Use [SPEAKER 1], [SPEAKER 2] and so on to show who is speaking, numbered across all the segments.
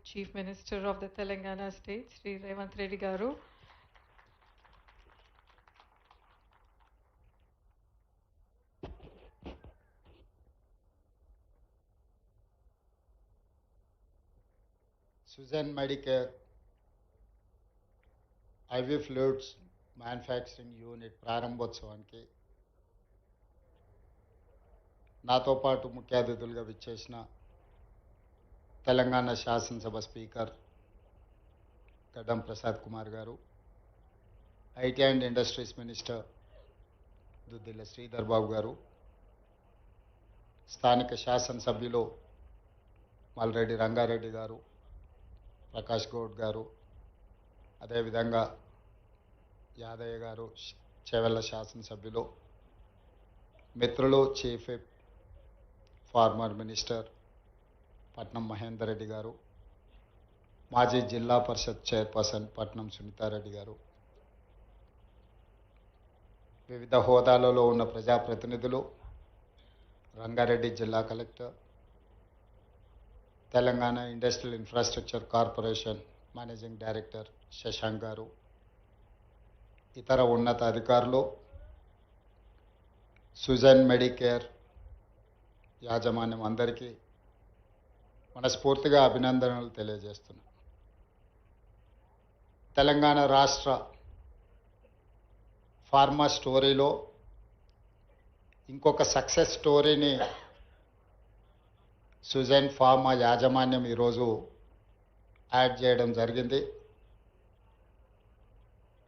[SPEAKER 1] Chief Minister of the Telangana State, Sri Revanth Reddy Garu.
[SPEAKER 2] Susan Medicare IV Fluids manufacturing unit ప్రారంభోత్సవానికి నాతో పాటు ముఖ్య అతిథులుగా విచ్చేసిన తెలంగాణ శాసనసభ స్పీకర్ గడ్డం ప్రసాద్ కుమార్ గారు, IT and industries minister Duddilla Sridhar Babu గారు, స్థానిక శాసనసభ్యులు మల్రెడ్డి రంగారెడ్డి గారు, ప్రకాష్ గౌడ్ గారు, అదేవిధంగా యాదయ్య గారు, చెవెళ్ళ శాసనసభ్యులు, మిత్రులు చీఫ్ విప్ ఫార్మర్ మినిస్టర్ పట్నం మహేందర్ రెడ్డి గారు, మాజీ జిల్లా పరిషత్ చైర్పర్సన్ పట్నం సునీతారెడ్డి గారు, వివిధ హోదాలలో ఉన్న ప్రజాప్రతినిధులు, రంగారెడ్డి జిల్లా collector, Telangana industrial infrastructure corporation managing director Shashank గారు, ఇతర ఉన్నత అధికారులు, సుజన్ మెడికేర్ యాజమాన్యం అందరికీ మనస్ఫూర్తిగా అభినందనలు తెలియజేస్తున్నాను. తెలంగాణ రాష్ట్ర ఫార్మా స్టోరీలో ఇంకొక సక్సెస్ స్టోరీని సుజన్ ఫార్మా యాజమాన్యం ఈరోజు యాడ్ చేయడం జరిగింది.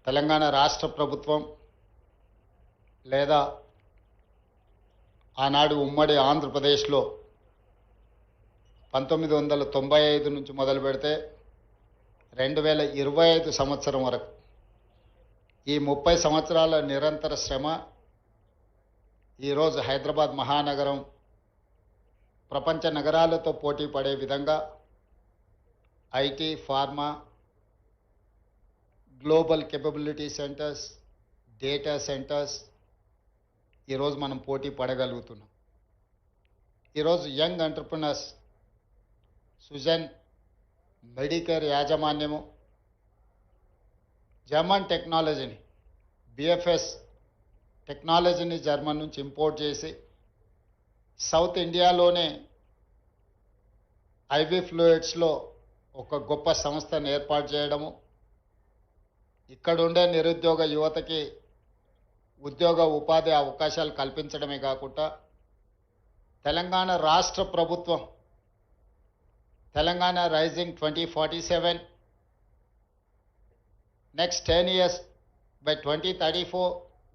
[SPEAKER 2] తెలంగాణ రాష్ట్ర ప్రభుత్వం లేదా ఆనాడు ఉమ్మడి ఆంధ్రప్రదేశ్లో 1995 నుంచి మొదలు పెడితే 2025 సంవత్సరం వరకు ఈ 30 సంవత్సరాల నిరంతర శ్రమ ఈరోజు హైదరాబాద్ మహానగరం ప్రపంచ నగరాలతో పోటీ పడే విధంగా IT, pharma, global capability centres, data centres ఈరోజు మనం పోటీ పడగలుగుతున్నాం. ఈరోజు యంగ్ ఎంటర్ప్రినర్స్ సుజన్ మెడికేర్ యాజమాన్యము జర్మన్ టెక్నాలజీని, బిఎఫ్ఎస్ టెక్నాలజీని జర్మన్ నుంచి ఇంపోర్ట్ చేసి సౌత్ ఇండియాలోనే ఐవి ఫ్లూయిడ్స్లో ఒక గొప్ప సంస్థను ఏర్పాటు చేయడము, ఇక్కడుండే నిరుద్యోగ యువతకి ఉద్యోగ ఉపాధి అవకాశాలు కల్పించడమే కాకుండా తెలంగాణ రాష్ట్ర ప్రభుత్వం Telangana rising 2047 next 10 years by 2034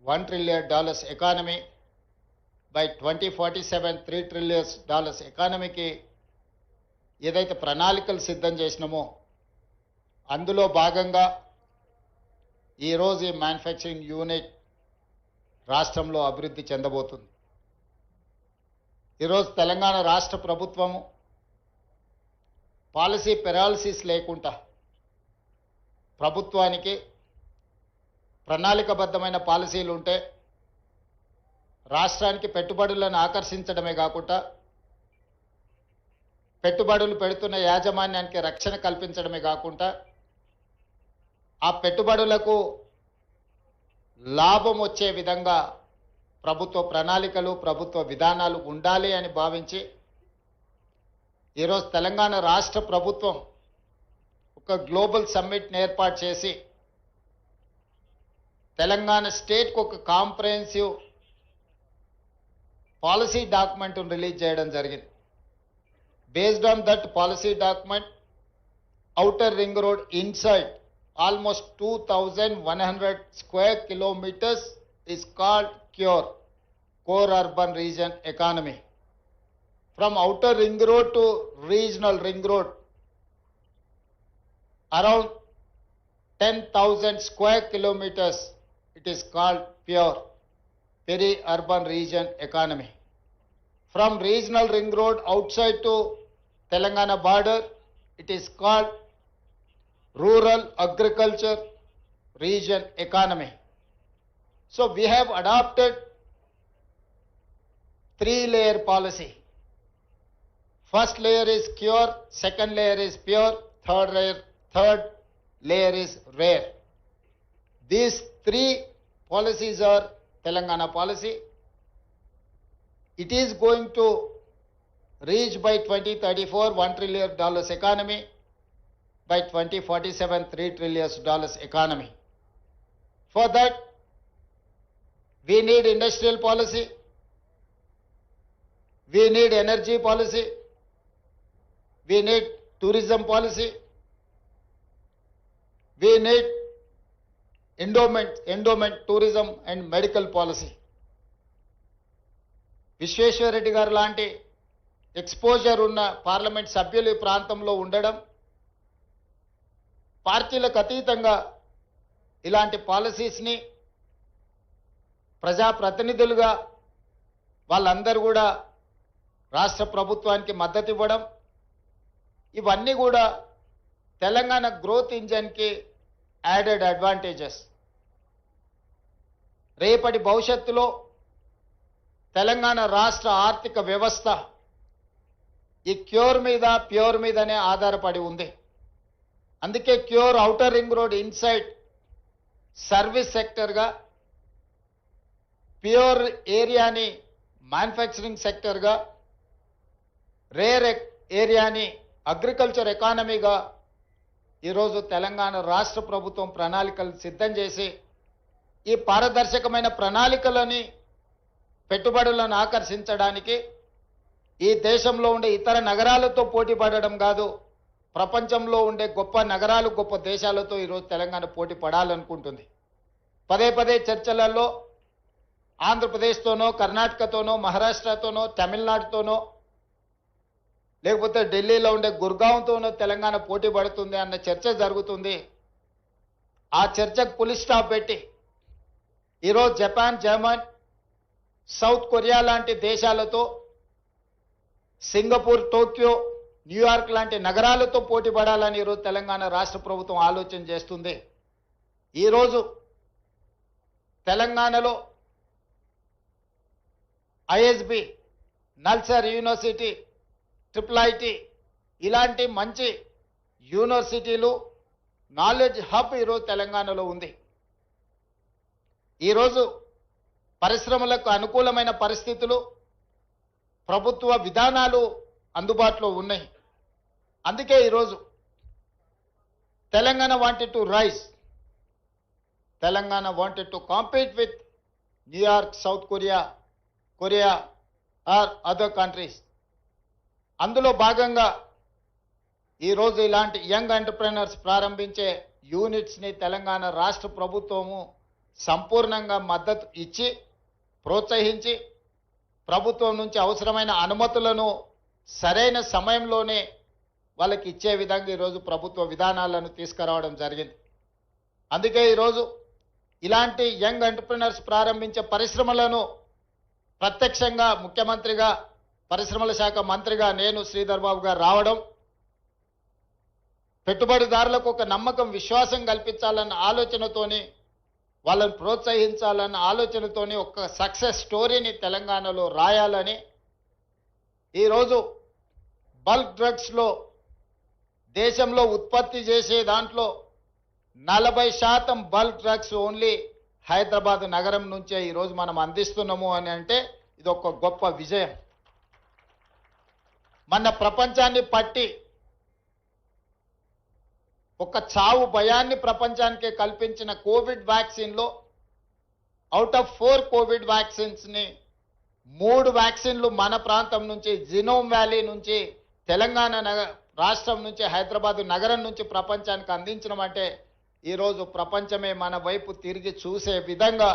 [SPEAKER 2] $1 trillion economy, by 2047 $3 trillion ఎకానమీకి ఏదైతే ప్రణాళికలు సిద్ధం చేసినామో అందులో భాగంగా ఈరోజు ఈ మ్యానుఫ్యాక్చరింగ్ యూనిట్ రాష్ట్రంలో అభివృద్ధి చెందబోతుంది. ఈరోజు తెలంగాణ రాష్ట్ర ప్రభుత్వము పాలసీ పెరాలసిస్ లేకుండా ప్రభుత్వానికి ప్రణాళికబద్ధమైన పాలసీలు ఉంటే రాష్ట్రానికి పెట్టుబడులను ఆకర్షించడమే కాకుండా పెట్టుబడులు పెడుతున్న యాజమాన్యానికి రక్షణ కల్పించడమే కాకుండా ఆ పెట్టుబడులకు లాభం వచ్చే విధంగా ప్రభుత్వ ప్రణాళికలు, ప్రభుత్వ విధానాలు ఉండాలి అని భావించి ఈరోజు తెలంగాణ రాష్ట్ర ప్రభుత్వం ఒక గ్లోబల్ సమ్మిట్ని ఏర్పాటు చేసి తెలంగాణ స్టేట్కి ఒక కాంప్రహెన్సివ్ పాలసీ డాక్యుమెంట్ను రిలీజ్ చేయడం జరిగింది. Based on that policy document, outer ring road inside almost 2,100 square kilometers is called CURE, Core Urban Region Economy. From outer ring road to regional ring road, around 10,000 square kilometers, it is called PURE, Peri-Urban Region Economy. From regional ring road outside to Telangana border, it is called Rural Agriculture Region Economy. So we have adopted 3-layer policy. First layer is CURE, second layer is PURE, third layer is rare. These three policies are Telangana policy. It is going to reach by 2034 $1 trillion economy, by 2047 $3 trillion economy. For that, we need industrial policy, we need energy policy, we need tourism policy, we need endowment, tourism and medical policy. Vishweshwar Reddy గారు లాంటి exposure ఉన్న parliament సభ్యులు ఈ ప్రాంతంలో ఉండడం, పార్టీలకు అతీతంగా ఇలాంటి పాలసీస్ని ప్రజాప్రతినిధులుగా వాళ్ళందరూ కూడా రాష్ట్ర ప్రభుత్వానికి మద్దతు ఇవ్వడం, ఇవన్నీ కూడా తెలంగాణ గ్రోత్ ఇంజన్కి యాడెడ్ అడ్వాంటేజెస్. రేపటి భవిష్యత్తులో తెలంగాణ రాష్ట్ర ఆర్థిక వ్యవస్థ ఈ ప్యూర్ మీదనే ఆధారపడి ఉంది. అందుకే CURE outer ring road inside service సెక్టర్గా, ప్యూర్ ఏరియాని మ్యానుఫ్యాక్చరింగ్ సెక్టర్గా, రేర్ ఏరియాని అగ్రికల్చర్ ఎకానమీగా ఈరోజు తెలంగాణ రాష్ట్ర ప్రభుత్వం ప్రణాళికలు సిద్ధం చేసి ఈ పారదర్శకమైన ప్రణాళికలని పెట్టుబడులను ఆకర్షించడానికి ఈ దేశంలో ఉండే ఇతర నగరాలతో పోటీ పడడం కాదు, ప్రపంచంలో ఉండే గొప్ప నగరాలు, గొప్ప దేశాలతో ఈరోజు తెలంగాణ పోటీ పడాలనుకుంటుంది. పదే పదే చర్చలలో ఆంధ్రప్రదేశ్తోనో, కర్ణాటకతోనో, మహారాష్ట్రతోనో, తమిళనాడుతోనో, లేకపోతే ఢిల్లీలో ఉండే గుర్గాంతోనో తెలంగాణ పోటీ పడుతుంది అన్న చర్చ జరుగుతుంది. ఆ చర్చకు పులి స్టాప్ పెట్టి ఈరోజు జపాన్, జర్మన్, సౌత్ కొరియా లాంటి దేశాలతో, సింగపూర్, టోక్యో, న్యూయార్క్ లాంటి నగరాలతో పోటీ పడాలని ఈరోజు తెలంగాణ రాష్ట్ర ప్రభుత్వం ఆలోచన చేస్తుంది. ఈరోజు తెలంగాణలో ఐఎస్బి, నల్సార్ యూనివర్సిటీ, IIIT ఇలాంటి మంచి యూనివర్సిటీలు, నాలెడ్జ్ హబ్ ఈరోజు తెలంగాణలో ఉంది. ఈరోజు పరిశ్రమలకు అనుకూలమైన పరిస్థితులు, ప్రభుత్వ విధానాలు అందుబాటులో ఉన్నాయి. అందుకే ఈరోజు Telangana wanted to rise, Telangana wanted to compete with New York, South Korea or other countries. అందులో భాగంగా ఈరోజు ఇలాంటి యంగ్ ఎంటర్ప్రెనర్స్ ప్రారంభించే యూనిట్స్ని తెలంగాణ రాష్ట్ర ప్రభుత్వము సంపూర్ణంగా మద్దతు ఇచ్చి ప్రోత్సహించి ప్రభుత్వం నుంచి అవసరమైన అనుమతులను సరైన సమయంలోనే వాళ్ళకి ఇచ్చే విధంగా ఈరోజు ప్రభుత్వ విధానాలను తీసుకురావడం జరిగింది. అందుకే ఈరోజు ఇలాంటి యంగ్ ఎంటర్ప్రెనర్స్ ప్రారంభించే పరిశ్రమలను ప్రత్యక్షంగా ముఖ్యమంత్రిగా, పరిశ్రమల శాఖ మంత్రిగా నేను శ్రీధర్ బాబు గారు రావడం, పెట్టుబడిదారులకు ఒక నమ్మకం, విశ్వాసం కల్పించాలన్న ఆలోచనతోని, వాళ్ళని ప్రోత్సహించాలన్న ఆలోచనతోని ఒక సక్సెస్ స్టోరీని తెలంగాణలో రాయాలని ఈరోజు బల్క్ డ్రగ్స్లో దేశంలో ఉత్పత్తి చేసే దాంట్లో 40% బల్క్ డ్రగ్స్ ఓన్లీ హైదరాబాద్ నగరం నుంచే ఈరోజు మనం అందిస్తున్నాము అని అంటే ఇది ఒక గొప్ప విజయం. మన ప్రపంచాన్ని పట్టి ఒక చావు భయాన్ని ప్రపంచానికి కల్పించిన కోవిడ్ వ్యాక్సిన్లో అవుట్ ఆఫ్ 4 కోవిడ్ వ్యాక్సిన్స్ని 3 వ్యాక్సిన్లు మన ప్రాంతం నుంచి, జినోమ్ వ్యాలీ నుంచి, తెలంగాణ రాష్ట్రం నుంచి, హైదరాబాద్ నగరం నుంచి ప్రపంచానికి అందించడం అంటే ఈరోజు ప్రపంచమే మన వైపు తిరిగి చూసే విధంగా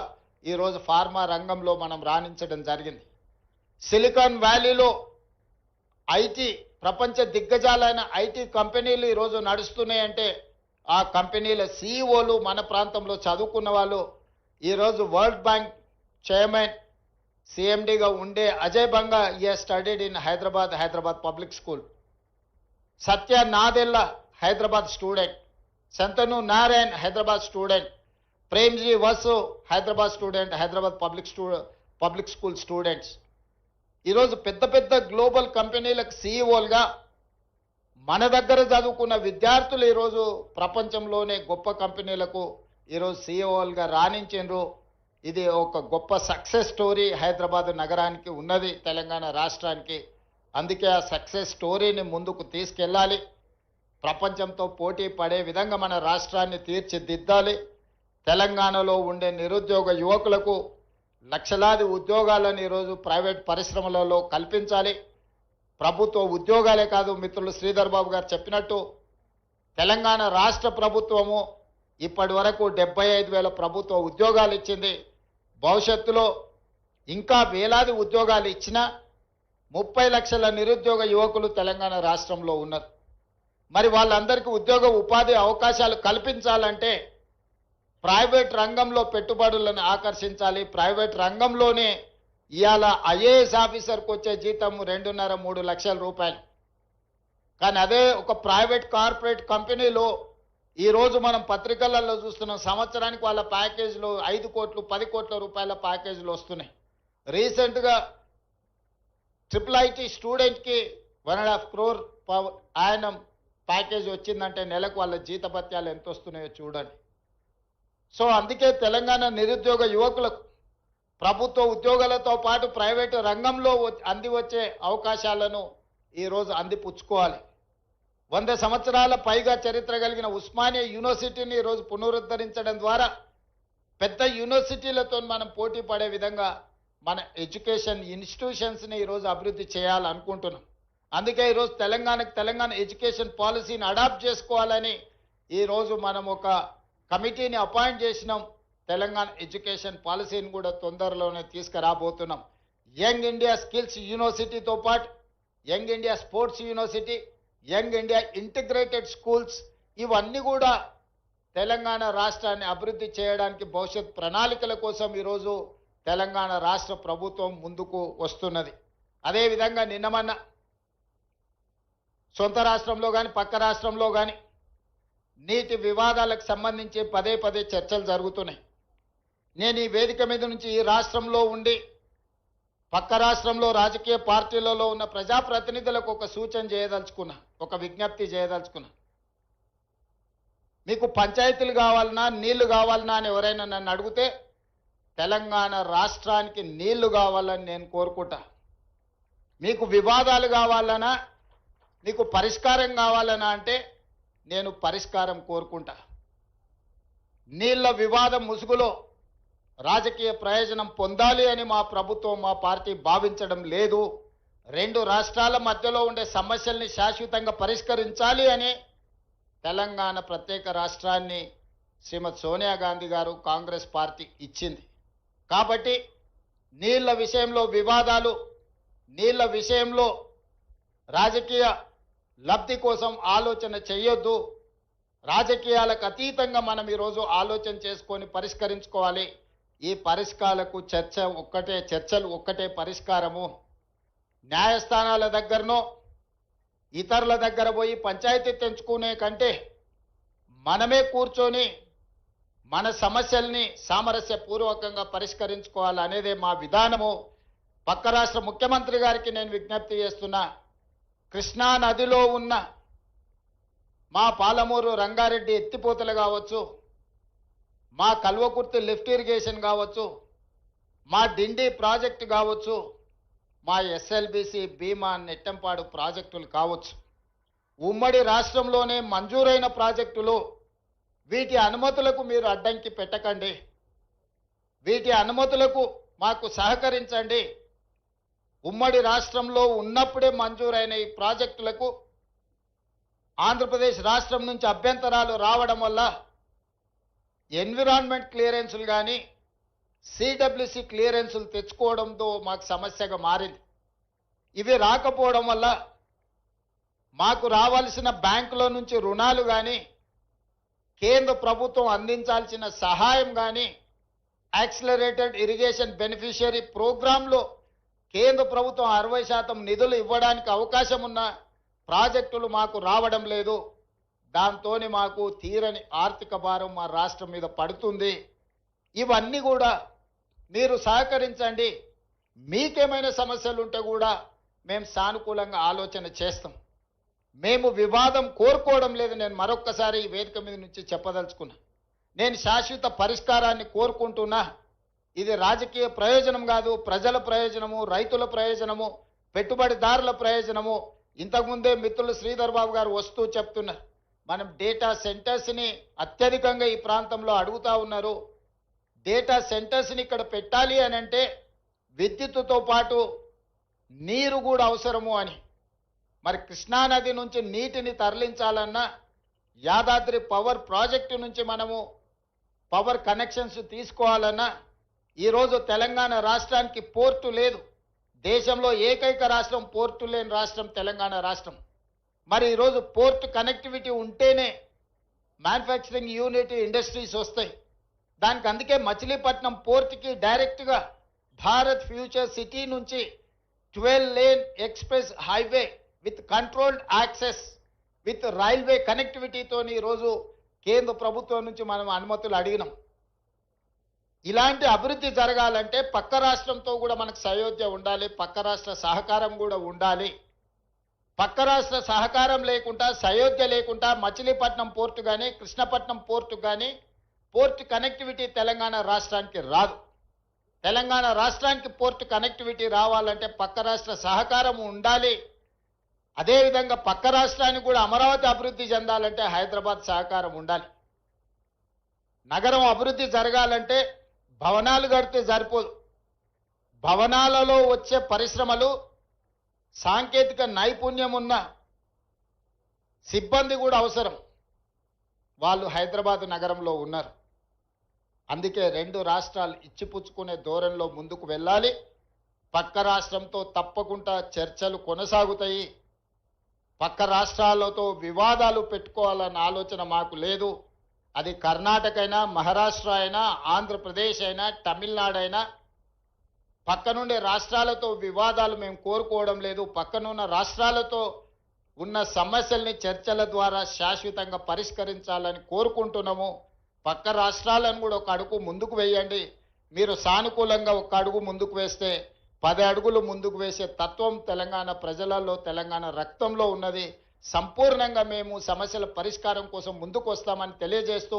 [SPEAKER 2] ఈరోజు ఫార్మా రంగంలో మనం రాణించడం జరిగింది. సిలికాన్ వ్యాలీలో ఐటీ, ప్రపంచ దిగ్గజాలైన ఐటీ కంపెనీలు ఈరోజు నడుస్తున్నాయంటే ఆ కంపెనీల సీఈఓలు మన ప్రాంతంలో చదువుకున్న వాళ్ళు. ఈరోజు వరల్డ్ బ్యాంక్ చైర్మన్, సిఎండిగా ఉండే Ajay Banga studied in Hyderabad public school. Satya Nadella Hyderabad student, Shantanu Narayen Hyderabad student, Premji Vasu Hyderabad student, Hyderabad public school students. ఈరోజు పెద్ద పెద్ద గ్లోబల్ కంపెనీలకు సీఈఓలుగా మన దగ్గర చదువుకున్న విద్యార్థులు ఈరోజు ప్రపంచంలోనే గొప్ప కంపెనీలకు ఈరోజు సీఈఓలుగా రాణించారు. ఇది ఒక గొప్ప సక్సెస్ స్టోరీ హైదరాబాద్ నగరానికి ఉన్నది, తెలంగాణ రాష్ట్రానికి. అందుకే ఆ సక్సెస్ స్టోరీని ముందుకు తీసుకెళ్ళాలి. ప్రపంచంతో పోటీ పడే విధంగా మన రాష్ట్రాన్ని తీర్చిదిద్దాలి. తెలంగాణలో ఉండే నిరుద్యోగ యువకులకు లక్షలాది ఉద్యోగాలను ఈరోజు ప్రైవేట్ పరిశ్రమలలో కల్పించాలి. ప్రభుత్వ ఉద్యోగాలే కాదు, మిత్రులు శ్రీధర్ బాబు గారు చెప్పినట్టు తెలంగాణ రాష్ట్ర ప్రభుత్వము ఇప్పటి వరకు 75,000 ప్రభుత్వ ఉద్యోగాలు ఇచ్చింది. భవిష్యత్తులో ఇంకా వేలాది ఉద్యోగాలు ఇచ్చినా 30 లక్షల నిరుద్యోగ యువకులు తెలంగాణ రాష్ట్రంలో ఉన్నారు. మరి వాళ్ళందరికీ ఉద్యోగ ఉపాధి అవకాశాలు కల్పించాలంటే ప్రైవేట్ రంగంలో పెట్టుబడులను ఆకర్షించాలి. ప్రైవేట్ రంగంలోనే ఇవాళ ఐఏఎస్ ఆఫీసర్కి వచ్చే జీతం 2.5-3 లక్షల రూపాయలు. కానీ అదే ఒక ప్రైవేట్ కార్పొరేట్ కంపెనీలో ఈరోజు మనం పత్రికలలో చూస్తున్నాం, సంవత్సరానికి వాళ్ళ ప్యాకేజీలు 5 కోట్లు 10 కోట్ల రూపాయల ప్యాకేజీలు వస్తున్నాయి. రీసెంట్గా IIIT స్టూడెంట్కి 1.5 crore ఆయన ప్యాకేజ్ వచ్చిందంటే నెలకు వాళ్ళ జీతభత్యాలు ఎంత వస్తున్నాయో చూడండి. సో అందుకే తెలంగాణ నిరుద్యోగ యువకులకు ప్రభుత్వ ఉద్యోగాలతో పాటు ప్రైవేటు రంగంలో అంది వచ్చే అవకాశాలను ఈరోజు అందిపుచ్చుకోవాలి. 100 సంవత్సరాల పైగా చరిత్ర కలిగిన ఉస్మానియా యూనివర్సిటీని ఈరోజు పునరుద్ధరించడం ద్వారా పెద్ద యూనివర్సిటీలతో మనం పోటీ పడే విధంగా మన ఎడ్యుకేషన్ ఇన్స్టిట్యూషన్స్ని ఈరోజు అభివృద్ధి చేయాలనుకుంటున్నాం. అందుకే ఈరోజు తెలంగాణ ఎడ్యుకేషన్ పాలసీని అడాప్ట్ చేసుకోవాలని ఈరోజు మనం ఒక కమిటీని అపాయింట్ చేసినాం. తెలంగాణ ఎడ్యుకేషన్ పాలసీని కూడా తొందరలోనే తీసుకురాబోతున్నాం. యంగ్ ఇండియా స్కిల్స్ యూనివర్సిటీతో పాటు young India sports university, young India integrated schools, ఇవన్నీ కూడా తెలంగాణ రాష్ట్రాన్ని అభివృద్ధి చేయడానికి భవిష్యత్ ప్రణాళికల కోసం ఈరోజు తెలంగాణ రాష్ట్ర ప్రభుత్వం ముందుకు వస్తున్నది. అదేవిధంగా నిన్నమన్న సొంత రాష్ట్రంలో కానీ పక్క రాష్ట్రంలో కానీ నీటి వివాదాలకు సంబంధించి పదే చర్చలు జరుగుతున్నాయి. నేను ఈ వేదిక మీద నుంచి ఈ రాష్ట్రంలో ఉండి పక్క రాష్ట్రంలో రాజకీయ పార్టీలలో ఉన్న ప్రజాప్రతినిధులకు ఒక సూచన చేయదలుచుకున్నా, ఒక విజ్ఞప్తి చేయదలుచుకున్నా. మీకు పంచాయతీలు కావాలన్నా నీళ్లు కావాలన్నా అని ఎవరైనా నన్ను అడిగితే తెలంగాణ రాష్ట్రానికి నీళ్లు కావాలని నేను కోరుకుంటా. మీకు వివాదాలు కావాలన్నా, మీకు పరిష్కారం కావాలన్నా అంటే నేను పరిష్కారం కోరుకుంటా. నీళ్ల వివాదం ముసుగులో రాజకీయ ప్రయోజనం పొందాలి అని మా ప్రభుత్వం మా పార్టీ భావించడం లేదు. 2 రాష్ట్రాల మధ్యలో ఉండే సమస్యల్ని శాశ్వతంగా పరిష్కరించాలి అని తెలంగాణ ప్రత్యేక రాష్ట్రాన్ని శ్రీమతి సోనియా గాంధీ గారు కాంగ్రెస్ పార్టీ ఇచ్చింది. కాబట్టి నీళ్ల విషయంలో వివాదాలు, నీళ్ల విషయంలో రాజకీయ లబ్ధి కోసం ఆలోచన చేయొద్దు. రాజకీయాలకు అతీతంగా మనం ఈరోజు ఆలోచన చేసుకొని పరిష్కరించుకోవాలి. ఈ పరిష్కారాలకు చర్చలు ఒక్కటే పరిష్కారము. న్యాయస్థానాల దగ్గరనో ఇతరుల దగ్గర పోయి పంచాయతీ తెంచుకునే కంటే మనమే కూర్చొని మన సమస్యల్ని సామరస్యపూర్వకంగా పరిష్కరించుకోవాలనేదే మా విధానము. పక్క రాష్ట్ర ముఖ్యమంత్రి గారికి నేను విజ్ఞప్తి చేస్తున్నా, కృష్ణా నదిలో ఉన్న మా పాలమూరు రంగారెడ్డి ఎత్తిపోతలు కావచ్చు, మా కల్వకుర్తి లిఫ్ట్ ఇరిగేషన్ కావచ్చు, మా డిండి ప్రాజెక్టు కావచ్చు, మా ఎస్ఎల్బిసి భీమా నెట్టంపాడు ప్రాజెక్టులు కావచ్చు, ఉమ్మడి రాష్ట్రంలోనే మంజూరైన ప్రాజెక్టులు. వీటి అనుమతులకు మీరు అడ్డంకి పెట్టకండి. వీటి అనుమతులకు మాకు సహకరించండి. ఉమ్మడి రాష్ట్రంలో ఉన్నప్పుడే మంజూరైన ఈ ప్రాజెక్టులకు ఆంధ్రప్రదేశ్ రాష్ట్రం నుంచి అభ్యంతరాలు రావడం వల్ల ఎన్విరాన్మెంట్ క్లియరెన్సులు కానీ సిడబ్ల్యూసి క్లియరెన్సులు తెచ్చుకోవడంతో మాకు సమస్యగా మారింది. ఇవి రాకపోవడం వల్ల మాకు రావాల్సిన బ్యాంకులో నుంచి రుణాలు కానీ, కేంద్ర ప్రభుత్వం అందించాల్సిన సహాయం కానీ, యాక్సిలరేటెడ్ ఇరిగేషన్ బెనిఫిషియరీ ప్రోగ్రాంలో కేంద్ర ప్రభుత్వం 60% నిధులు ఇవ్వడానికి అవకాశం ఉన్న ప్రాజెక్టులు మాకు రావడం లేదు. దాంతోనే మాకు తీరని ఆర్థిక భారం మా రాష్ట్రం మీద పడుతుంది. ఇవన్నీ కూడా మీరు సహకరించండి. మీకేమైనా సమస్యలు ఉంటే కూడా మేము సానుకూలంగా ఆలోచన చేస్తాం. మేము వివాదం కోరుకోవడం లేదు. నేను మరొక్కసారి ఈ వేదిక మీద నుంచి చెప్పదలుచుకున్నా. నేను శాశ్వత పరిష్కారాన్ని కోరుకుంటున్నా. ఇది రాజకీయ ప్రయోజనం కాదు, ప్రజల ప్రయోజనము, రైతుల ప్రయోజనము, పెట్టుబడిదారుల ప్రయోజనము. ఇంతకుముందే మిత్రులు శ్రీధర్ బాబు గారు వస్తూ చెప్తున్నారు, మనం డేటా సెంటర్స్ని అత్యధికంగా ఈ ప్రాంతంలో అడుగుతా ఉన్నారు. డేటా సెంటర్స్ని ఇక్కడ పెట్టాలి అని అంటే విద్యుత్తుతో పాటు నీరు కూడా అవసరము అని. మరి కృష్ణానది నుంచి నీటిని తరలించాలన్నా యాదాద్రి పవర్ ప్రాజెక్టు నుంచి మనము పవర్ కనెక్షన్స్ తీసుకోవాలన్నా ఈరోజు తెలంగాణ రాష్ట్రానికి పోర్టు లేదు. దేశంలో ఏకైక రాష్ట్రం పోర్టు లేని రాష్ట్రం తెలంగాణ రాష్ట్రం. మరి ఈరోజు పోర్ట్ కనెక్టివిటీ ఉంటేనే మ్యానుఫ్యాక్చరింగ్ యూనిట్ ఇండస్ట్రీస్ వస్తాయి. దానికి అందుకే మచిలీపట్నం పోర్ట్కి డైరెక్ట్గా భారత్ ఫ్యూచర్ సిటీ నుంచి 12 lane express highway with controlled access with railway కనెక్టివిటీతో ఈరోజు కేంద్ర ప్రభుత్వం నుంచి మనం అనుమతులు అడిగినాం. ఇలాంటి అభివృద్ధి జరగాలంటే పక్క రాష్ట్రంతో కూడా మనకు సయోధ్య ఉండాలి, పక్క రాష్ట్ర సహకారం కూడా ఉండాలి. పక్క రాష్ట్ర సహకారం లేకుండా, సయోధ్య లేకుండా మచిలీపట్నం పోర్టు కానీ కృష్ణపట్నం పోర్టు కానీ పోర్ట్ కనెక్టివిటీ తెలంగాణ రాష్ట్రానికి రాదు. తెలంగాణ రాష్ట్రానికి పోర్ట్ కనెక్టివిటీ రావాలంటే పక్క రాష్ట్ర సహకారం ఉండాలి. అదేవిధంగా పక్క రాష్ట్రానికి కూడా అమరావతి అభివృద్ధి చెందాలంటే హైదరాబాద్ సహకారం ఉండాలి. నగరం అభివృద్ధి జరగాలంటే భవనాలు కడితే సరిపోదు. భవనాలలో వచ్చే పరిశ్రమలు, సాంకేతిక నైపుణ్యం ఉన్న సిబ్బంది కూడా అవసరం. వాళ్ళు హైదరాబాద్ నగరంలో ఉన్నారు. అందుకే రెండు రాష్ట్రాలు ఇచ్చిపుచ్చుకునే ధోరణిలో ముందుకు వెళ్ళాలి. పక్క రాష్ట్రంతో తప్పకుండా చర్చలు కొనసాగుతాయి. పక్క రాష్ట్రాలతో వివాదాలు పెట్టుకోవాలన్న ఆలోచన మాకు లేదు. అది కర్ణాటక అయినా, మహారాష్ట్ర అయినా, ఆంధ్రప్రదేశ్ అయినా, తమిళనాడు అయినా, పక్కనుండే రాష్ట్రాలతో వివాదాలు మేము కోరుకోవడం లేదు. పక్కనున్న రాష్ట్రాలతో ఉన్న సమస్యల్ని చర్చల ద్వారా శాశ్వతంగా పరిష్కరించాలని కోరుకుంటున్నాము. పక్క రాష్ట్రాలను కూడా ఒక అడుగు ముందుకు వేయండి. మీరు సానుకూలంగా ఒక అడుగు ముందుకు వేస్తే 10 అడుగులు ముందుకు వేసే తత్వం తెలంగాణ ప్రజలలో, తెలంగాణ రక్తంలో ఉన్నది. సంపూర్ణంగా మేము సమస్యల పరిష్కారం కోసం ముందుకు వస్తామని తెలియజేస్తూ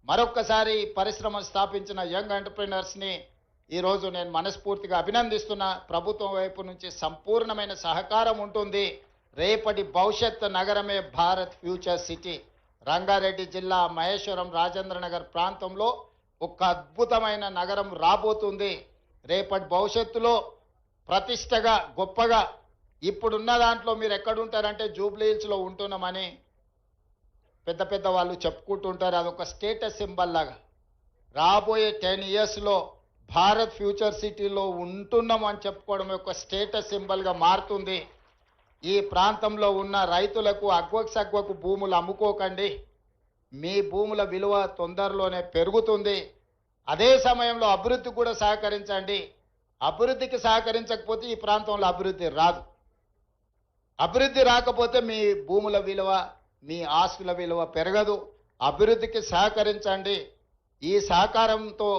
[SPEAKER 2] మరొక్కసారి పరిశ్రమ స్థాపించిన యంగ్ ఎంటర్ప్రినర్స్ని ఈరోజు నేను మనస్ఫూర్తిగా అభినందిస్తున్నా. ప్రభుత్వం వైపు నుంచి సంపూర్ణమైన సహకారం ఉంటుంది. రేపటి భవిష్యత్ నగరమే భారత్ ఫ్యూచర్ సిటీ. రంగారెడ్డి జిల్లా మహేశ్వరం రాజేంద్రనగర్ ప్రాంతంలో ఒక అద్భుతమైన నగరం రాబోతుంది. రేపటి భవిష్యత్తులో ప్రతిష్టగా, గొప్పగా, ఇప్పుడున్న దాంట్లో మీరు ఎక్కడుంటారంటే జూబ్లీ హిల్స్లో ఉంటున్నామని పెద్ద పెద్ద వాళ్ళు చెప్పుకుంటుంటారు. అదొక స్టేటస్ సింబల్ లాగా రాబోయే 10 ఇయర్స్లో భారత్ ఫ్యూచర్ సిటీలో ఉంటున్నాం అని చెప్పుకోవడం ఒక స్టేటస్ సింబల్గా మారుతుంది. ఈ ప్రాంతంలో ఉన్న రైతులకు అగ్వకు సగ్వకు భూములు అమ్ముకోకండి. మీ భూముల విలువ తొందరలోనే పెరుగుతుంది. అదే సమయంలో అభివృద్ధి కూడా సహకరించండి. అభివృద్ధికి సహకరించకపోతే ఈ ప్రాంతంలో అభివృద్ధి రాదు. అభివృద్ధి రాకపోతే మీ భూముల విలువ, మీ ఆస్తుల విలువ పెరగదు. అభివృద్ధికి సహకరించండి. ఈ సహకారంతో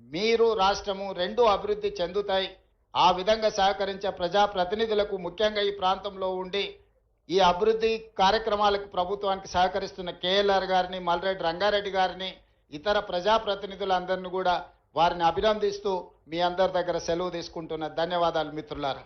[SPEAKER 2] మీరు, రాష్ట్రము రెండు అభివృద్ధి చెందుతాయి. ఆ విధంగా సహకరించే ప్రజాప్రతినిధులకు, ముఖ్యంగా ఈ ప్రాంతంలో ఉండి ఈ అభివృద్ధి కార్యక్రమాలకు ప్రభుత్వానికి సహకరిస్తున్న కేఎల్ఆర్ గారిని, మల్రెడ్డి రంగారెడ్డి గారిని, ఇతర ప్రజాప్రతినిధులందరినీ కూడా వారిని అభినందిస్తూ మీ అందరి దగ్గర సెలవు తీసుకుంటున్న ధన్యవాదాలు మిత్రులారా.